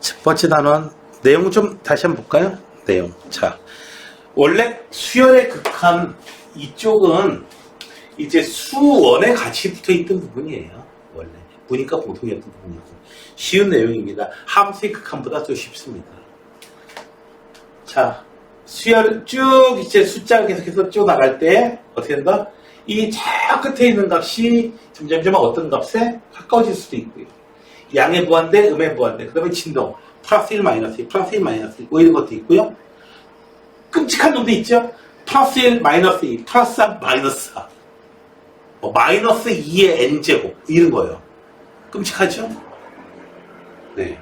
첫 번째 단원 내용 좀 다시 한번 볼까요? 내용. 자, 원래 수열의 극한 이쪽은 이제 수원에 같이 붙어 있던 부분이에요. 원래 보니까 공통이었던 부분이고 쉬운 내용입니다. 함수의 극한보다 더 쉽습니다. 자, 수열 쭉 이제 숫자가 계속해서 쭉 나갈 때 어떻게 된다? 이 저 끝에 있는 값이 점점점 어떤 값에 가까워질 수도 있고요. 양의 무한대, 음의 무한대, 그 다음에 진동, 플러스 1, 마이너스 1, 플러스 1, 마이너스 1, 뭐 이런 것도 있고요. 끔찍한 놈도 있죠. 플러스 1, 마이너스 2, 플러스 3, 마이너스 4. 마이너스 2의 n제곱, 이런 거예요. 끔찍하죠? 네.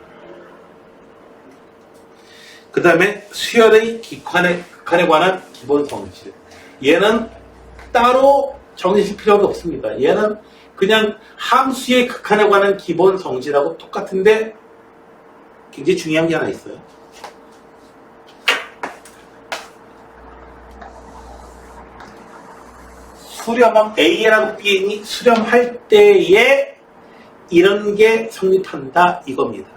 그 다음에 수열의 극한에 관한 기본 성질. 얘는 따로 정리실 필요가 없습니다. 얘는 그냥 함수의 극한에 관한 기본 성질하고 똑같은데 굉장히 중요한 게 하나 있어요. 수렴함 A라고 Bn이 수렴할 때에 이런 게 성립한다 이겁니다.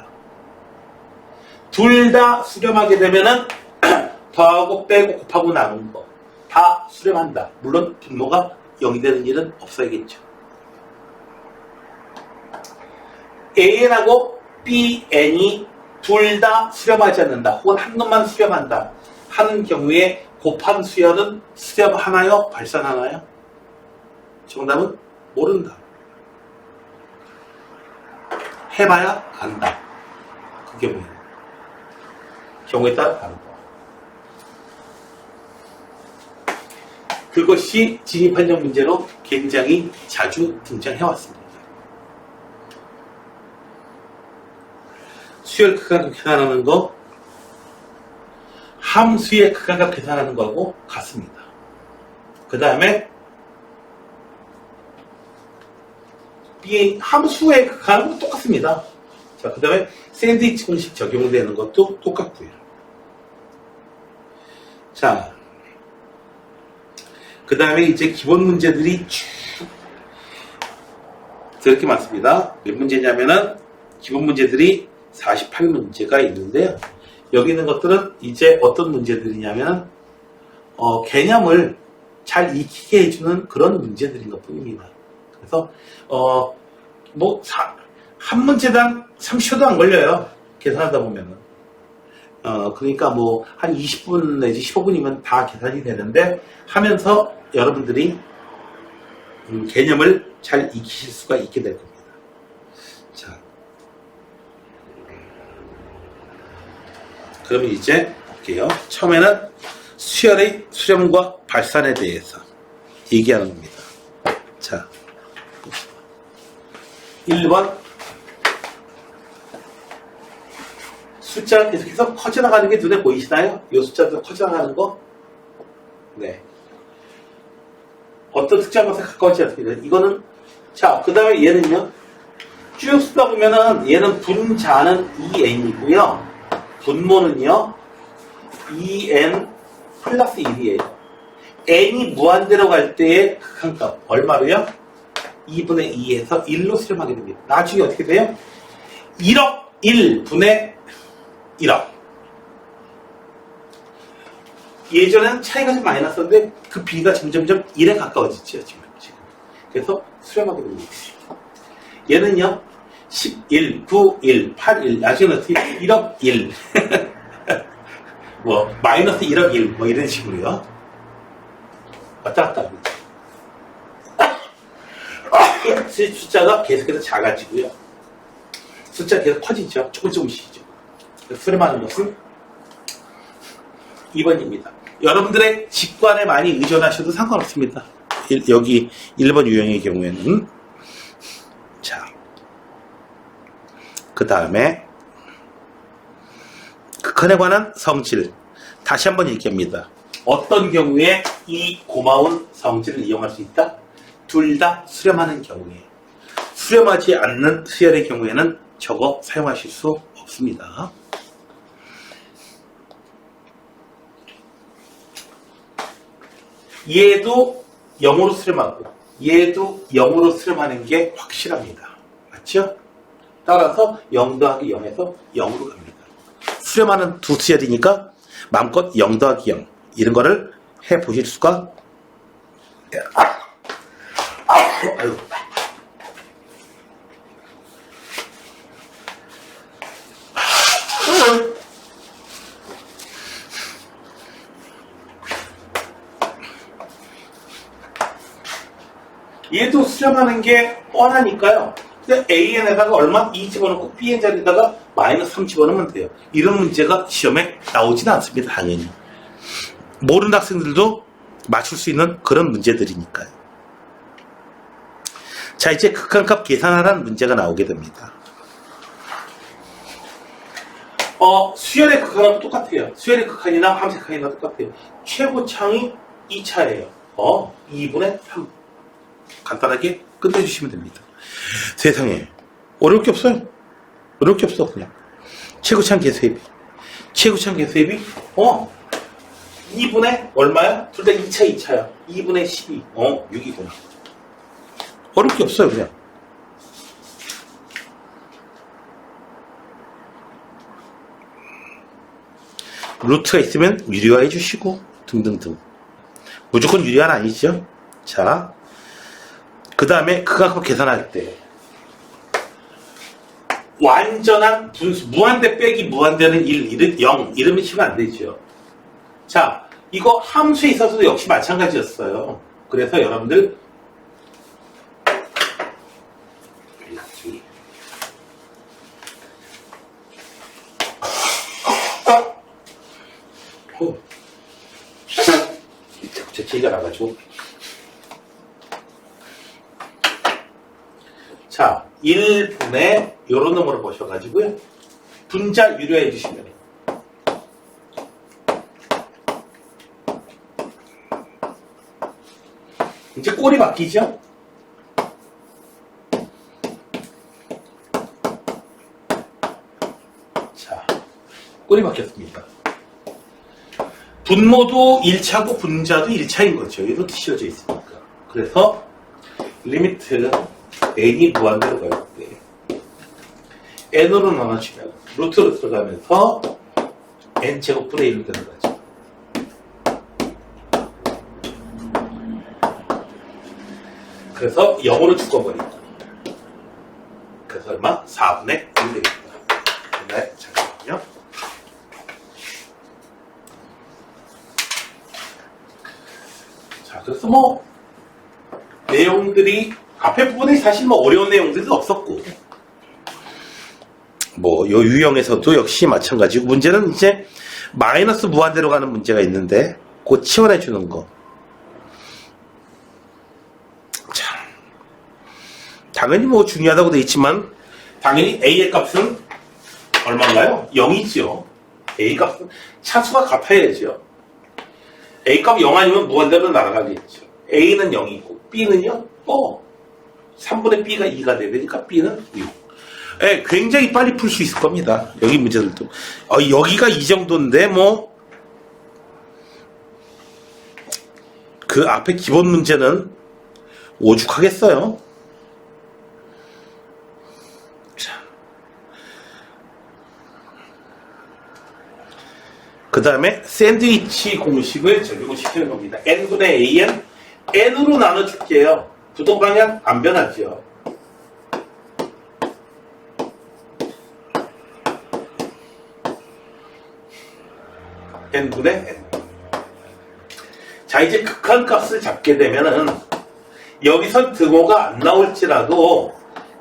둘 다 수렴하게 되면은 더하고 빼고 곱하고 나눈 거 다 수렴한다. 물론 분모가 0이 되는 일은 없어야겠죠. An하고 Bn이 둘 다 수렴하지 않는다. 혹은 한 놈만 수렴한다. 하는 경우에 곱한 수열은 수렴하나요? 발산하나요? 정답은 모른다. 해봐야 안다. 그 경우에는. 경우에 따라 다르다. 그것이 진입한정 문제로 굉장히 자주 등장해왔습니다. 수열 극한값 계산하는 거 함수의 극한값 계산하는 거하고 같습니다. 그 다음에 함수의 극한은 똑같습니다. 자, 그 다음에 샌드위치 공식 적용되는 것도 똑같고요. 자, 그 다음에 이제 기본 문제들이 쭉 그렇게 많습니다. 몇 문제냐면은 기본 문제들이 48문제가 있는데요. 여기 있는 것들은 이제 어떤 문제들이냐면 개념을 잘 익히게 해주는 그런 문제들인 것 뿐입니다. 그래서 한 문제당 30초도 안 걸려요. 계산하다 보면은. 그러니까 한 20분 내지 15분이면 다 계산이 되는데 하면서 여러분들이 개념을 잘 익히실 수가 있게 될 겁니다. 자, 그러면 이제 볼게요. 처음에는 수열의 수렴과 발산에 대해서 얘기하는 겁니다. 자, 1번 숫자가 계속해서 커져나가는 게 눈에 보이시나요? 이 숫자도 커져나가는 거? 네. 어떤 특정한 것에 가까워지지 않습니다. 이거는, 자, 그 다음에 얘는요, 쭉 쓰다 보면은 얘는 분자는 2n이고요. 분모는요, 2n 플러스 1이에요. n이 무한대로 갈 때의 극한값, 얼마로요? 2분의 2에서 1로 수렴하게 됩니다. 나중에 어떻게 돼요? 1억 1분의 1억. 예전에는 차이가 좀 많이 났었는데 그 비가 점점점 1에 가까워지죠. 지금. 그래서 수렴하게 됩니다. 얘는요. 11, 9, 1, 8, 1. 나중에는 어떻게 1억 1. 마이너스 1억 1. 이런 식으로요. 왔다 갔다 합니다. 숫자가 계속해서 작아지고요. 숫자가 계속 커지죠. 조금씩이죠. 수렴하는 것은 2번입니다. 여러분들의 직관에 많이 의존하셔도 상관없습니다. 여기 1번 유형의 경우에는. 자, 그 다음에 극한에 관한 성질. 다시 한번 얘기합니다. 어떤 경우에 이 고마운 성질을 이용할 수 있다? 둘 다 수렴하는 경우에. 수렴하지 않는 수열의 경우에는 저거 사용하실 수 없습니다. 얘도 0으로 수렴하고 얘도 0으로 수렴하는 게 확실합니다. 맞죠? 따라서 0 더하기 0에서 0으로 갑니다. 수렴하는 두 수열이니까 마음껏 0 더하기 0 이런 거를 해보실 수가 아유. 얘도 수렴하는 게 뻔하니까요. 그냥 AN에다가 얼마? 2 집어넣고 BN 자리에다가 마이너스 3 집어넣으면 돼요. 이런 문제가 시험에 나오지는 않습니다. 당연히. 모르는 학생들도 맞출 수 있는 그런 문제들이니까요. 자, 이제 극한값 계산하라는 문제가 나오게 됩니다. 수열의 극한하고 똑같아요. 수열의 극한이나 함수 극한이나 똑같아요. 최고창이 2차예요. 2분의 3. 간단하게 끝내주시면 됩니다. 세상에 어려울 게 없어요. 어려울 게 없어. 그냥 최고창 계수해비. 최고창 계수해비 2분의 얼마야? 둘 다 2차야. 2분의 12. 6이구나. 어려울 게 없어요. 그냥 루트가 있으면 유리화해 주시고 등등등. 무조건 유리화는 아니죠. 자, 그 다음에 극한값 계산할 때 완전한 분수, 무한대 빼기 무한대는 1, 0 이러면 치면 안 되죠. 자, 이거 함수에 있어서도 역시 마찬가지였어요. 그래서 여러분들 제가 나가지고 자 1분의 요런 놈으로 보셔가지고요 분자 유료해 주시면 돼요. 이제 꼴이 바뀌죠. 자 꼴이 바뀌었습니다. 분모도 1차고 분자도 1차인 거죠. 이렇게 씌워져 있으니까. 그래서 리미트 n이 무한대로 갈 때 n으로 나눠주면 루트로 들어가면서 n제곱분의 1로 들어가죠. 그래서 0으로 묶어버린다. 그래서 얼마? 4분의 1 되겠다. 네, 잠깐만요. 자, 그래서 내용들이 앞에 부분에 사실 어려운 내용들도 없었고 요 유형에서도 역시 마찬가지고 문제는 이제 마이너스 무한대로 가는 문제가 있는데 그거 치환해 주는 거. 자, 당연히 중요하다고 되어 있지만 당연히 A의 값은 얼마인가요? 0이죠. A 값은 차수가 같아야죠. A 값 0 아니면 무한대로 날아가겠죠. A는 0이고 B는요? 3분의 B가 2가 돼야 되니까 B는 6. 예, 굉장히 빨리 풀 수 있을 겁니다. 여기 문제들도. 여기가 이 정도인데 그 앞에 기본 문제는 오죽하겠어요. 자. 그 다음에 샌드위치 공식을 적용을 시키는 겁니다. n분의 an, n으로 나눠줄게요. 부동방향 안 변하죠. n분의 n. 자, 이제 극한값을 잡게 되면은 여기서 등호가 안 나올지라도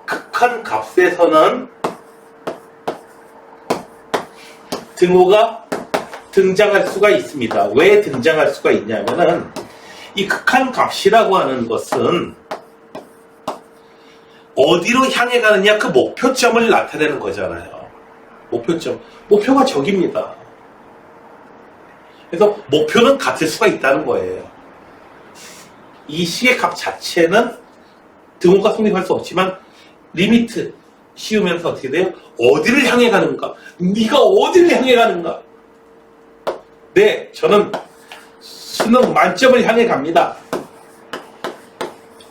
극한값에서는 등호가 등장할 수가 있습니다. 왜 등장할 수가 있냐면은 이 극한값이라고 하는 것은 어디로 향해 가느냐 그 목표점을 나타내는 거잖아요. 목표점. 목표가 저기입니다. 그래서 목표는 같을 수가 있다는 거예요. 이 식의 값 자체는 등호가 성립할 수 없지만 리미트 씌우면서 어떻게 돼요? 어디를 향해 가는가? 네가 어디를 향해 가는가? 네, 저는 수능 만점을 향해 갑니다.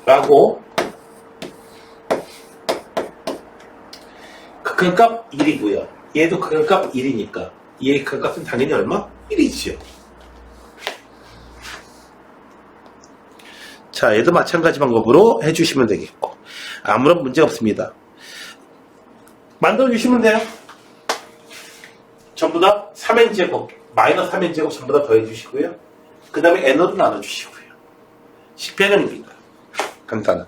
라고 극한값 1이고요. 얘도 극한값 1이니까 E의 극한값은 당연히 얼마? 1이지요. 자, 얘도 마찬가지 방법으로 해주시면 되겠고, 아무런 문제 없습니다. 만들어주시면 돼요. 전부 다 3n제곱, 마이너스 3n제곱 전부 다 더해주시고요. 그 다음에 n으로 나눠주시고요. 식변형입니다. 간단한.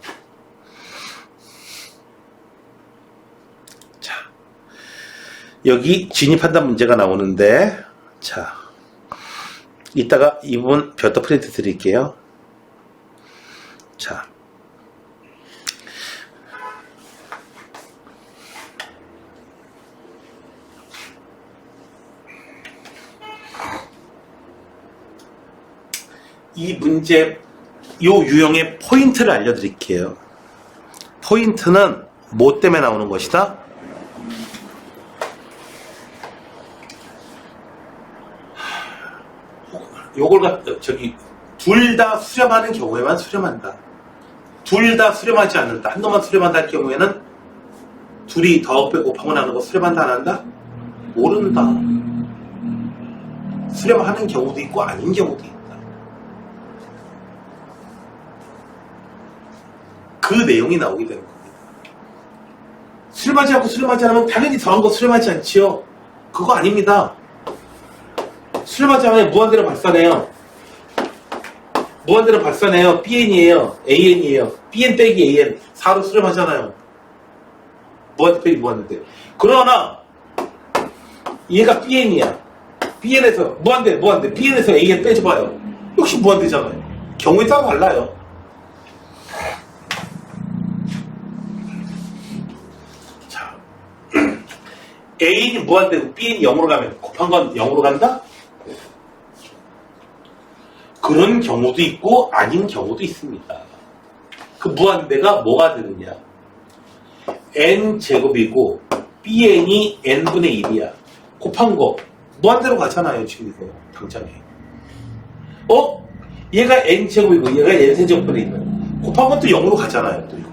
자, 여기 진입한다는 문제가 나오는데, 자, 이따가 이 부분 별도 프린트 드릴게요. 자, 이 문제, 요 유형의 포인트를 알려드릴게요. 포인트는 뭐 때문에 나오는 것이다? 요걸 둘 다 수렴하는 경우에만 수렴한다. 둘 다 수렴하지 않는다. 한 놈만 수렴한다 할 경우에는 둘이 더하고 빼고 곱하고 나누고 수렴한다 안 한다? 모른다. 수렴하는 경우도 있고 아닌 경우도 있다. 그 내용이 나오게 되는 겁니다. 수렴하지 않고 수렴하지 않으면 당연히 더한 거 수렴하지 않지요. 그거 아닙니다. 수렴하지 않으면 무한대로 발산해요. 무한대로 발산해요. BN이에요. AN이에요. BN 빼기 AN 4로 수렴하잖아요. 무한대 빼기 무한대. 그러나 얘가 BN이야. BN에서 무한대 BN에서 AN 빼줘봐요. 역시 무한대잖아요. 경우에 따라 달라요. 자, AN이 무한대고 BN이 0으로 가면 곱한 건 0으로 간다? 그런 경우도 있고 아닌 경우도 있습니다. 그 무한대가 뭐가 되느냐? n제곱이고 bn이 n분의 1이야. 곱한 거 무한대로 가잖아요. 지금 이거 당장에. 얘가 n제곱이고 얘가 n세제곱분의 1이야. 곱한 것도 0으로 가잖아요. 또 이거.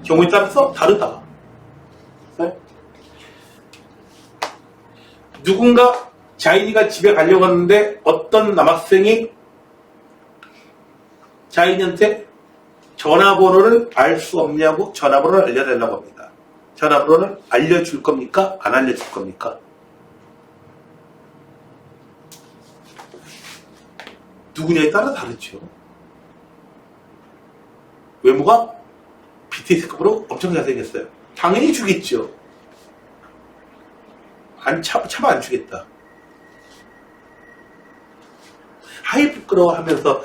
경우에 따라서 다르다. 네? 누군가 자인이가 집에 가려고 하는데 어떤 남학생이 자인한테 전화번호를 알 수 없냐고 전화번호를 알려달라고 합니다. 전화번호를 알려줄 겁니까? 안 알려줄 겁니까? 누구냐에 따라 다르죠. 외모가 BTS급으로 엄청 잘생겼어요. 당연히 주겠죠. 차마 안 주겠다. 하이 부끄러워 하면서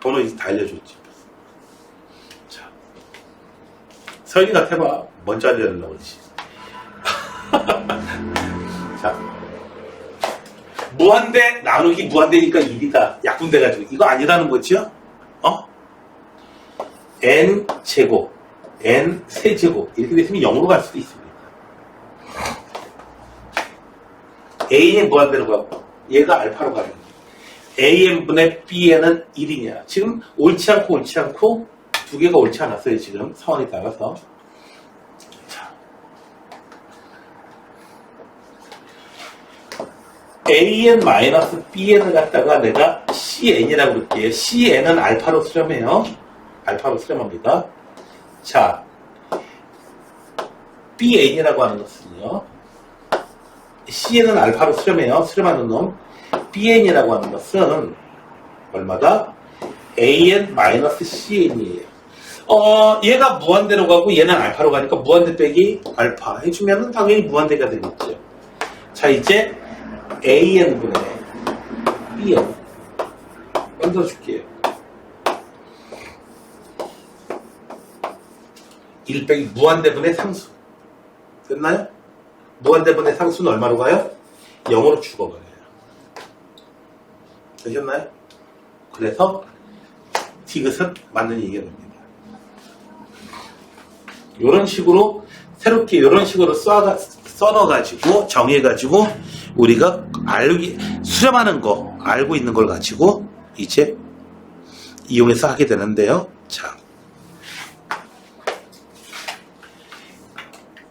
번호 다 알려줬지. 자, 서인이 같아봐. 먼저 알려달라고 그러지. 자, 무한대 나누기 무한대니까 1이다. 약분돼가지고. 이거 아니라는 거죠? n제곱, n세제곱. 이렇게 됐으면 0으로 갈 수도 있습니다. a는 무한대로 가고, 얘가 알파로 가요. AN분의 BN은 1이냐. 지금 옳지 않고 두 개가 옳지 않았어요. 지금 상황에 따라서. 자. AN-BN을 갖다가 내가 CN이라고 볼게요. CN은 알파로 수렴해요. 알파로 수렴합니다. 자, BN이라고 하는 것은요. CN은 알파로 수렴해요. 수렴하는 놈. BN이라고 하는 것은 얼마다? AN-CN이에요. 얘가 무한대로 가고 얘는 알파로 가니까 무한대 빼기 알파 해주면 당연히 무한대가 되겠죠. 자, 이제 AN분의 BN 만들어줄게요. 1 빼기 무한대분의 상수. 됐나요? 무한대분의 상수는 얼마로 가요? 0으로 죽어가요. 되셨나요? 그래서 디귿은 맞는 얘기가 됩니다. 이런 식으로 새롭게 이런 식으로 써넣어가지고 정해가지고 우리가 수렴하는 거 알고 있는 걸 가지고 이제 이용해서 하게 되는데요. 자,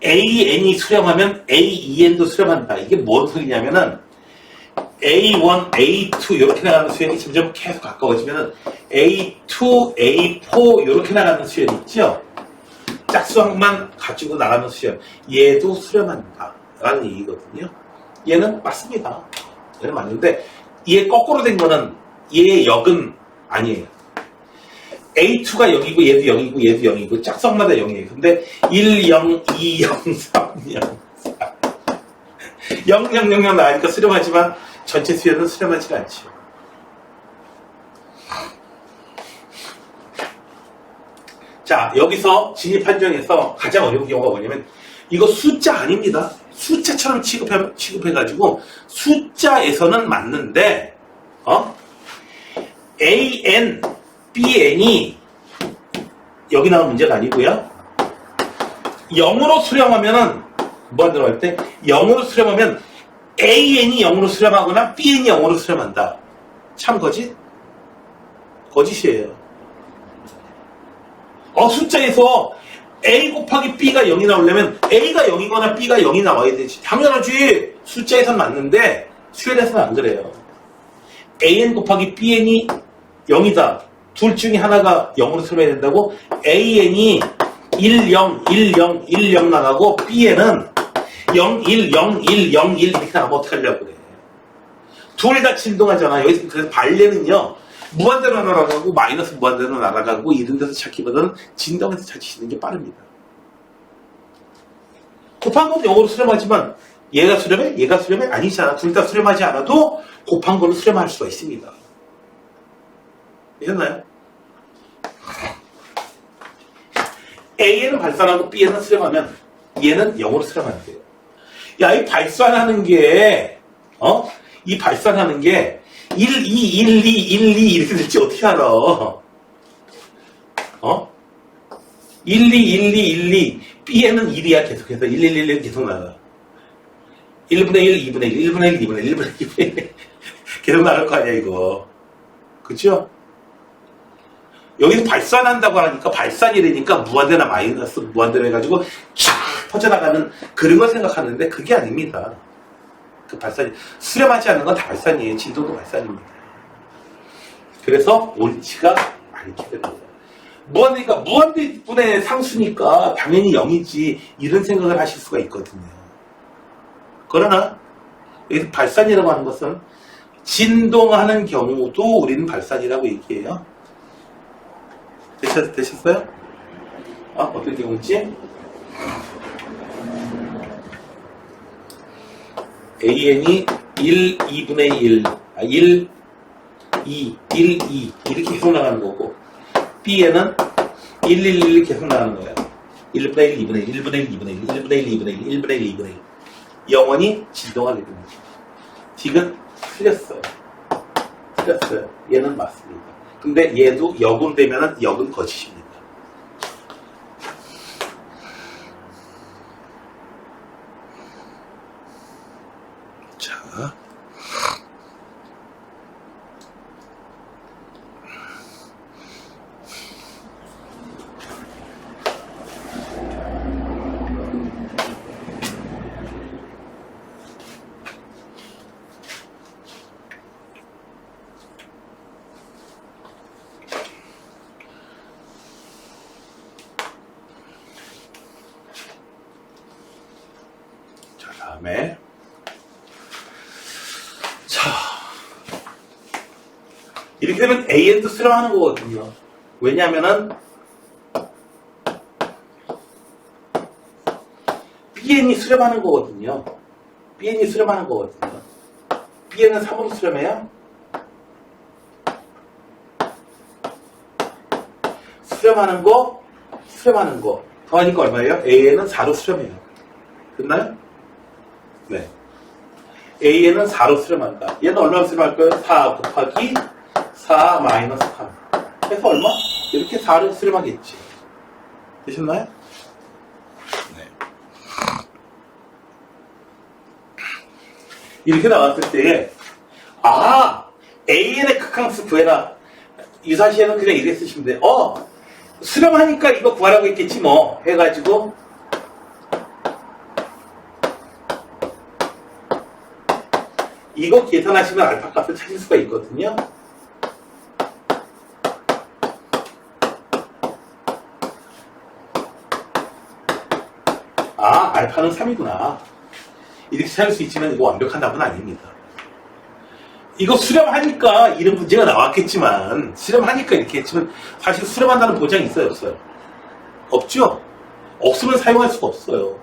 AN이 수렴하면 AEN도 수렴한다. 이게 뭔 소리냐면은 A1, A2 이렇게 나가는 수열이 점점 계속 가까워지면은 A2, A4 이렇게 나가는 수열이 있죠. 짝수항만 가지고 나가는 수열. 얘도 수렴한다. 라는 얘기거든요. 얘는 맞습니다. 얘는 맞는데 얘 거꾸로 된 거는 얘의 역은 아니에요. A2가 0이고 얘도 0이고 얘도 0이고 짝수항마다 0이에요. 근데 1, 0, 2, 0, 3, 0, 4 0, 0, 0, 0 나가니까 수렴하지만 전체 수열은 수렴하지가 않죠. 자, 여기서 진입 판정에서 가장 어려운 경우가 뭐냐면 이거 숫자 아닙니다. 숫자처럼 취급해가지고 숫자에서는 맞는데 AN, BN이 여기 나온 문제가 아니고요. 0으로 수렴하면은 무한대로 할 때 0으로 수렴하면 AN이 0으로 수렴하거나 BN이 0으로 수렴한다. 참 거짓? 거짓이에요. 숫자에서 A 곱하기 B가 0이 나오려면 A가 0이거나 B가 0이 나와야 되지. 당연하지. 숫자에선 맞는데 수열에서는 안 그래요. AN 곱하기 BN이 0이다. 둘 중에 하나가 0으로 수렴해야 된다고? AN이 1, 0, 1, 0, 1, 0 나가고 BN은 0, 1, 0, 1, 0, 1 이렇게 나가면 어떡하려고 그래. 둘 다 진동하잖아. 여기서 그래서 발레는요. 무한대로 날아가고 마이너스 무한대로 날아가고 이런 데서 찾기보다는 진동에서 찾으시는 게 빠릅니다. 곱한 건 0으로 수렴하지만 얘가 수렴해? 얘가 수렴해? 아니잖아. 둘 다 수렴하지 않아도 곱한 걸로 수렴할 수가 있습니다. 되셨나요? A에는 발산하고 B에는 수렴하면 얘는 0으로 수렴하면 돼요. 야, 이 발산하는 게 이 발산하는 게 1, 2, 1, 2, 1, 2 이렇게 될지 어떻게 알아? 1, 2, 1, 2, 1, 2 B에는 1이야 계속해서 1, 1, 1, 1 계속 나가. 1분의 1, 2분의 1, 1분의 1, 2분의 1, 1분의 2분의 1 계속 나갈 거 아니야 이거. 그쵸? 여기서 발산한다고 하니까 발산이 되니까 무한대나 마이너스 무한대로 해가지고 쫙 퍼져나가는 그런 걸 생각하는데 그게 아닙니다. 그 발산이 수렴하지 않는 건 다 발산이에요. 진동도 발산입니다. 그래서 옳지가 않게 됩니다. 무한대니까 무한대분의 상수니까 당연히 0이지 이런 생각을 하실 수가 있거든요. 그러나 여기서 발산이라고 하는 것은 진동하는 경우도 우리는 발산이라고 얘기해요. 되셨어요? 어떤 경우지? AN이 1, 2분의 1, 1, 2, 1, 2 이렇게 계속 나가는 거고 B에는 1, 1, 1 계속 나가는 거예요. 1분의 1, 2분의 1, 1분의 1, 2분의 1, 1분의 1, 2분의 1, 1분의 1, 2분의 1 영원히 진동하게 됩니다. 딕은 틀렸어요. 틀렸어요. 얘는 맞습니다. 근데 얘도 역은 되면은 역은 거짓입니다. 자. 다음에 자 이렇게 되면 AN도 수렴하는 거거든요. 왜냐하면은 BN이 수렴하는 거거든요. BN이 수렴하는 거거든요. BN은 3으로 수렴해요? 수렴하는 거 더하니까 얼마예요? AN은 4로 수렴해요. 됐나요? 네. AN은 4로 수렴한다. 얘는 얼마로 수렴할까요? 4 곱하기 4 마이너스 3. 해서 얼마? 이렇게 4로 수렴하겠지. 되셨나요? 네. 이렇게 나왔을 때, AN의 극항수 구해라. 유사시에는 그냥 이렇게 쓰시면 돼요. 수렴하니까 이거 구하라고 했겠지 뭐. 해가지고, 이거 계산하시면 알파 값을 찾을 수가 있거든요. 아, 알파는 3이구나. 이렇게 찾을 수 있지만 이거 완벽한 답은 아닙니다. 이거 수렴하니까 이런 문제가 나왔겠지만, 수렴하니까 이렇게 했지만, 사실 수렴한다는 보장이 있어요, 없어요? 없죠? 없으면 사용할 수가 없어요.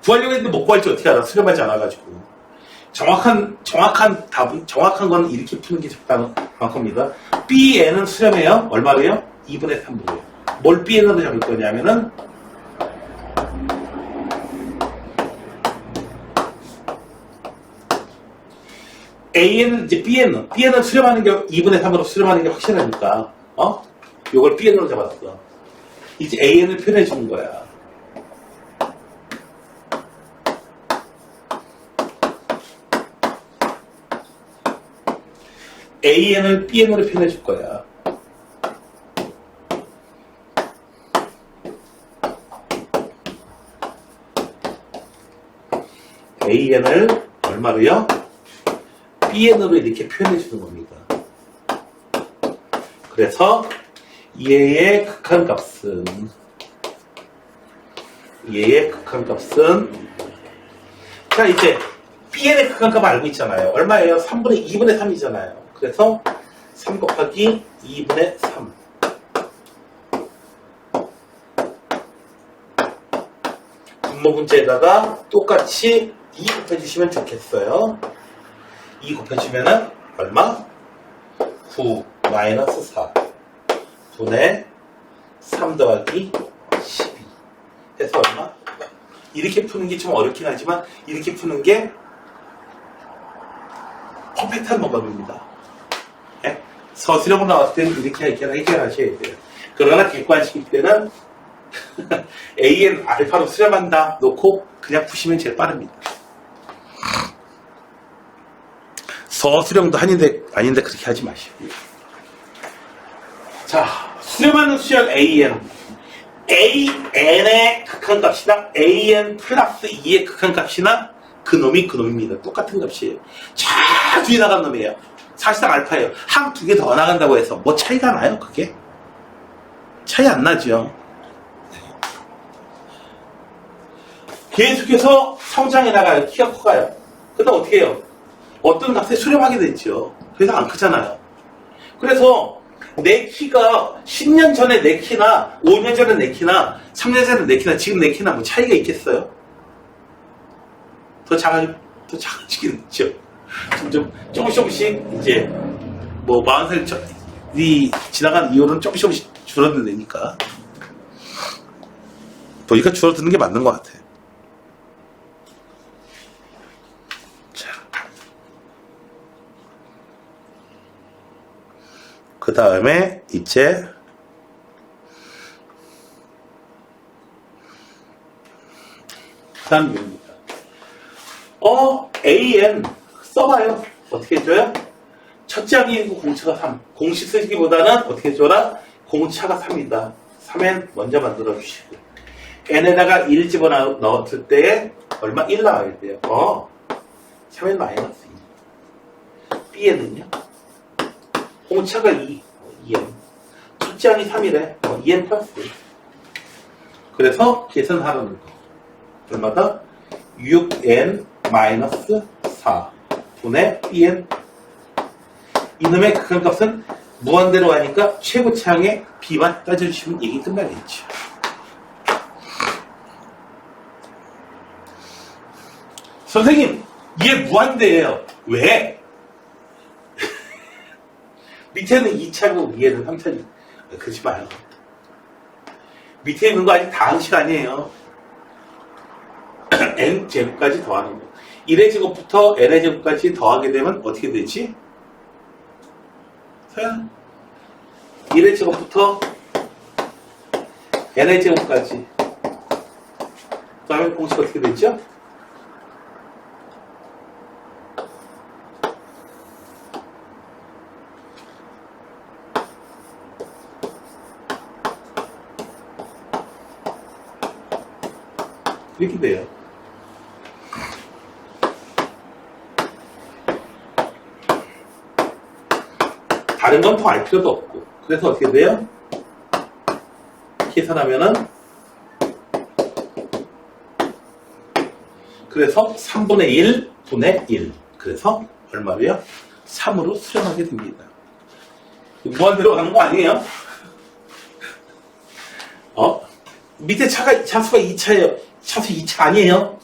구하려고 했는데 못 구할지 어떻게 알아? 수렴하지 않아가지고. 정확한 정확한 거는 이렇게 푸는 게 정확합니다. Bn은 수렴해요. 얼마래요? 2분의 3분의. 뭘 Bn으로 잡을 거냐면은, A는 이제 Bn은 수렴하는 게 2분의 3으로 수렴하는 게 확실하니까, 요걸 Bn으로 잡았어. 이제 AN을 표현해 주는 거야. AN을 BN으로 표현해 줄 거야. AN을 얼마로요? BN으로 이렇게 표현해 주는 겁니다. 그래서 얘의 극한값은 자, 이제 BN의 극한값 알고 있잖아요. 얼마예요? 2분의 3이잖아요. 그래서 3 곱하기 2분의 3. 분모 문제에다가 똑같이 2 곱해주시면 좋겠어요. 2 곱해주면은 얼마? 9 마이너스 4 분의 3 더하기 12 해서 얼마? 이렇게 푸는 게 좀 어렵긴 하지만 이렇게 푸는 게 퍼펙트한 방법입니다. 네? 서술형으로 나왔을 때는 이렇게 해결하셔야 돼요. 그러나 객관식일 때는 AN 알파로 수렴한다 놓고 그냥 푸시면 제일 빠릅니다. 서술형도 아닌데 그렇게 하지 마시고요. 자, 수렴하는 수열 AN의 극한값이나 AN 플러스 2의 극한값이나 그놈입니다. 똑같은 값이에요. 쫙 뒤에 나간 놈이에요. 사실상 알파예요. 한 두 개 더 나간다고 해서 뭐 차이가 나요? 그게? 차이 안 나죠. 계속해서 성장해 나가요. 키가 커가요. 그럼 어떻게 해요? 어떤 값에 수렴하게 됐죠. 그래서 안 크잖아요. 그래서 내 키가 10년 전에 내 키나 5년 전에 내 키나 3년 전에 내 키나 지금 내 키나 뭐 차이가 있겠어요? 더 작아지긴 했죠. 점점 조금씩 이제 뭐 40살이 지나간 이후로는 조금씩 줄어드니까 보니까 줄어드는 게 맞는 것 같아요. 자, 그 다음에 이제 다음 유입니다. AN 써봐요. 어떻게 해줘요? 첫째 항이고 공차가 3. 공식 쓰기보다는 어떻게 해줘라? 공차가 3이다. 3N 먼저 만들어 주시고 N에다가 1 집어넣었을 때 얼마? 1 나와야 돼요. 3N 마이너스 2. BN은요? 공차가 2. 2N. 첫째 항이 3이래. 2N 플러스 1. 그래서 계산하라는 거. 얼마다? 6N 마이너스 4 분의 Bn. 이놈의 극한값은 무한대로 가니까 최고차항의 B만 따져주시면 얘기 끝나겠죠. 선생님, 얘 무한대예요. 왜? 밑에는 2차고 위에는 3차지. 그러지 마요. 밑에 있는 거 아직 다 항식 아니에요. n 제곱까지 더하는 거. 1의 제곱부터 n의 제곱까지 더하게 되면 어떻게 되지? 서연 1의 제곱부터 n의 제곱까지 더하면 공식 어떻게 되죠? 이렇게 돼요. 다른 건 더 알 필요도 없고. 그래서 어떻게 돼요? 계산하면은 그래서 3분의 1 분의 1. 그래서 얼마로요? 3으로 수렴하게 됩니다. 무한대로 가는 거 아니에요? 밑에 차수가 2차예요. 차수 2차 아니에요?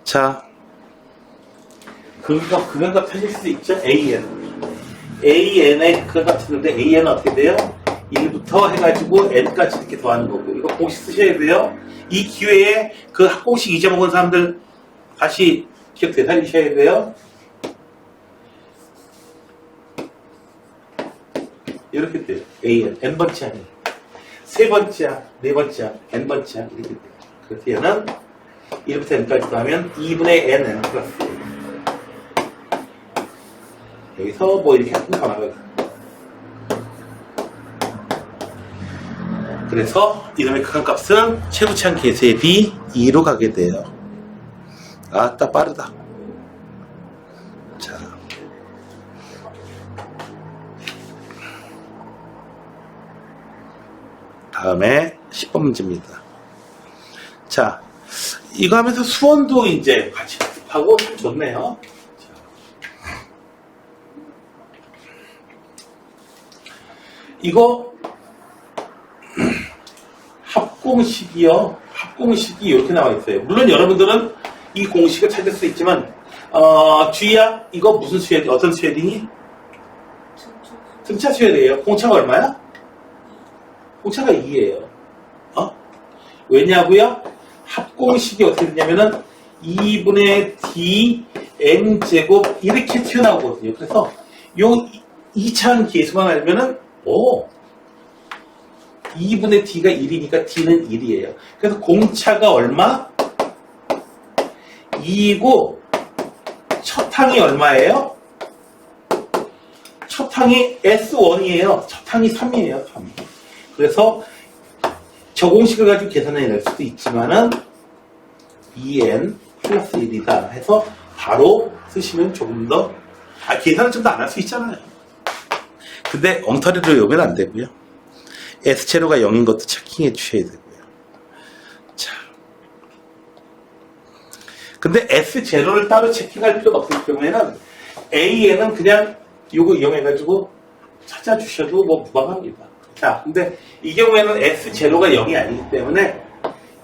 자, 그건값 찾을 수도 있죠? AN의 그건값 찾는데 AN은 어떻게 돼요? 1부터 해가지고 N까지 이렇게 더하는 거고. 이거 공식 쓰셔야 돼요. 이 기회에 그 학공식 잊어먹은 사람들 다시 기억 되살리셔야 돼요. 이렇게 돼요. AN, N번째 아니에요. 세 번째야, 네 번째야, N번째야. 이렇게 돼요. 그래서 얘는 1부터 N까지 더하면 2분의 N 플러스 1. 여기서 뭐 이렇게 하면 다 나가요. 그래서 이놈의 극한값은 최고치한 계수의 B 2로 가게 돼요. 아따 빠르다. 자, 다음에 10번 문제입니다. 자, 이거 하면서 수원도 이제 같이 하고 참 좋네요. 이거 합공식이 이렇게 나와 있어요. 물론 여러분들은 이 공식을 찾을 수 있지만 주희야, 이거 무슨 수열이, 어떤 수열이니? 등차 수열이에요. 공차가 얼마야? 공차가 2예요. 왜냐고요? 합공식이 어떻게 되냐면은 2분의 D N제곱 이렇게 튀어나오거든요. 그래서 요 2차원 계수만 알면은 2분의 D가 1이니까 D는 1이에요. 그래서 공차가 얼마? 2이고 첫 항이 얼마예요? 첫 항이 S1이에요. 첫 항이 3이에요. 3. 그래서 저 공식을 가지고 계산해낼 수도 있지만은 2n 플러스 1이다 해서 바로 쓰시면 조금 더 계산은 좀 더 안 할 수 있잖아요. 근데 엉터리로 외우면 안 되고요. S제로가 0인 것도 체킹해 주셔야 되고요. 자, 근데 S제로를 따로 체킹할 필요가 없을 경우에는 AN은 그냥 요거 이용해가지고 찾아주셔도 뭐 무방합니다. 자, 근데 이 경우에는 S제로가 0이 아니기 때문에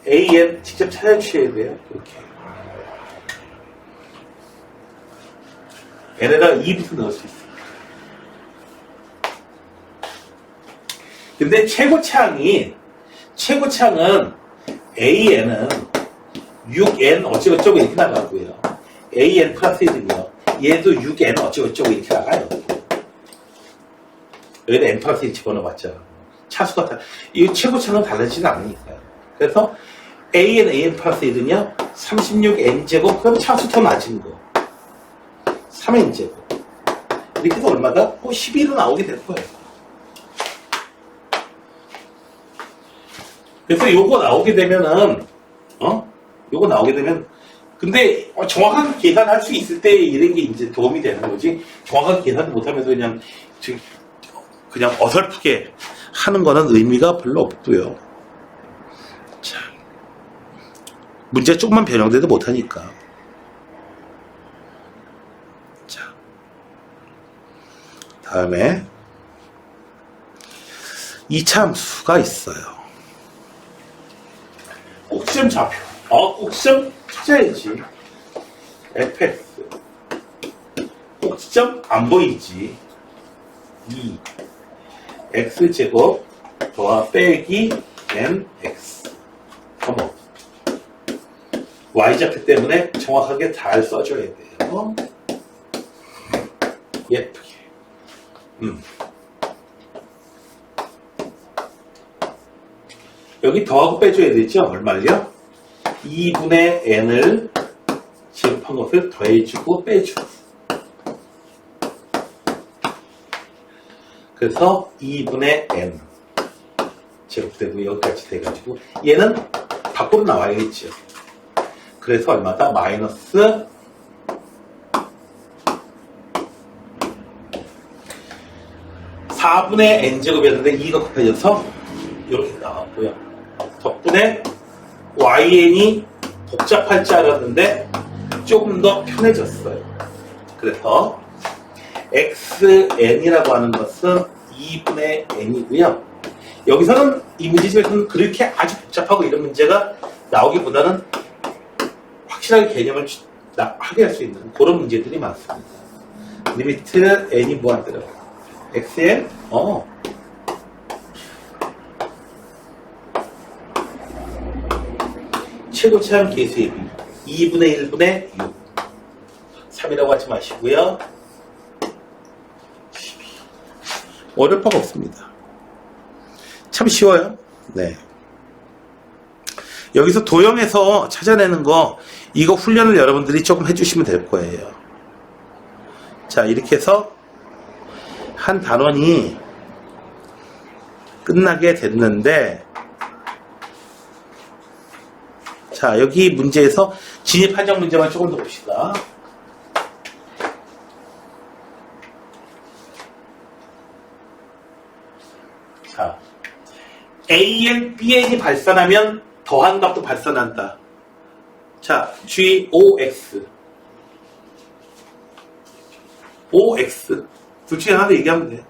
AN 직접 찾아주셔야 돼요. 이렇게. N에다가 2부터 넣을 수 있어요. 근데 최고차항은 AN은 6N 어쩌고저쩌고 이렇게 나가고요. AN 플러스 1은요. 얘도 6N 어쩌고저쩌고 이렇게 나가요. 여기다 N 플러스 1 집어넣어봤죠. 차수가 이 최고차항은 달라지지 않으니까요. 그래서 AN 플러스 1은요. 36N제곱 그럼 차수 더 낮은 거. 3N제곱. 이렇게 해서 얼마다? 12로 나오게 될 거예요. 그래서 요거 나오게 되면은, 요거 나오게 되면, 근데 정확하게 계산할 수 있을 때 이런 게 이제 도움이 되는 거지. 정확하게 계산 못하면서 그냥 어설프게 하는 거는 의미가 별로 없고요. 자, 문제 조금만 변형돼도 못하니까. 자, 다음에 이차함수가 있어요. 꼭지점 좌표. 꼭지점 찾아야지. fx. 꼭지점 안 보이지. 2. x제곱 더하 빼기 mx. y좌표 때문에 정확하게 잘 써줘야 돼요. 예쁘게. 여기 더하고 빼줘야 되죠? 얼마를요? 2분의 n을 제곱한 것을 더해주고 빼주고. 그래서 2분의 n 제곱되고 여기까지 돼가지고 얘는 밖으로 나와야겠죠. 그래서 얼마다? 마이너스 4분의 n제곱이었는데 2가 곱해져서 이렇게 나왔고요. 덕분에yn이 복잡할 줄 알았는데 조금 더 편해졌어요. 그래서 xn이라고 하는 것은 2분의 n이고요. 여기서는 이 문제집에서는 그렇게 아주 복잡하고 이런 문제가 나오기보다는 확실하게 개념을 하게 할 수 있는 그런 문제들이 많습니다. 리미트 n이 무한대로 xn 최고차함 계수의 비 2분의 1분의 6 3이라고 하지 마시고요. 12 어려울 바가 없습니다. 참 쉬워요. 네. 여기서 도형에서 찾아내는 거 이거 훈련을 여러분들이 조금 해주시면 될 거예요. 자, 이렇게 해서 한 단원이 끝나게 됐는데, 자, 여기 문제에서 진입 한정 문제만 조금 더 봅시다. 자, AN, BN이 발산하면 더한 값도 발산한다. 자, G, OX. OX. 둘 중에 하나 얘기하면 돼.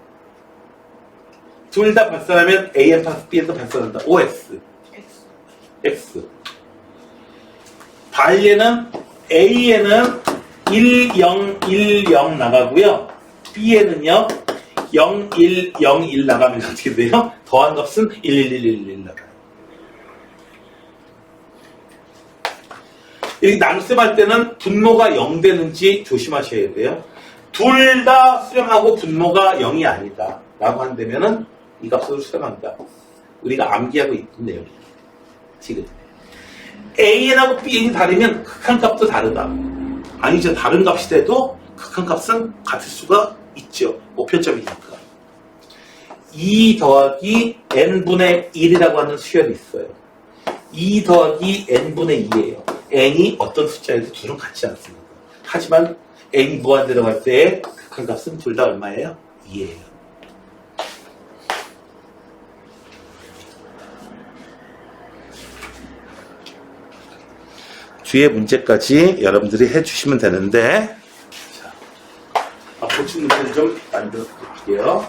둘 다 발산하면 AN 플러스 BN도 발산한다. OX. X. 반례는 A에는 1, 0, 1, 0 나가고요. B에는요, 0, 1, 0, 1 나가면 어떻게 돼요? 더한 값은 1, 1, 1, 1, 1 나가요. 이 나눗셈 할 때는 분모가 0 되는지 조심하셔야 돼요. 둘 다 수렴하고 분모가 0이 아니다 라고 한다면은 이 값으로 수렴한다. 우리가 암기하고 있는 내용이에요. 지금 AN하고 BN이 다르면 극한값도 다르다. 아니죠. 다른 값이 돼도 극한값은 같을 수가 있죠. 모편점이니까. 2 더하기 n분의 1이라고 하는 수열이 있어요. 2 더하기 n분의 2예요. n이 어떤 숫자에도 둘은 같지 않습니다. 하지만 n이 무한대로 갈 때 극한값은 둘 다 얼마예요? 2예요. 뒤에 문제까지 여러분들이 해주시면 되는데, 자, 보충 문제를 좀 만들어 볼게요.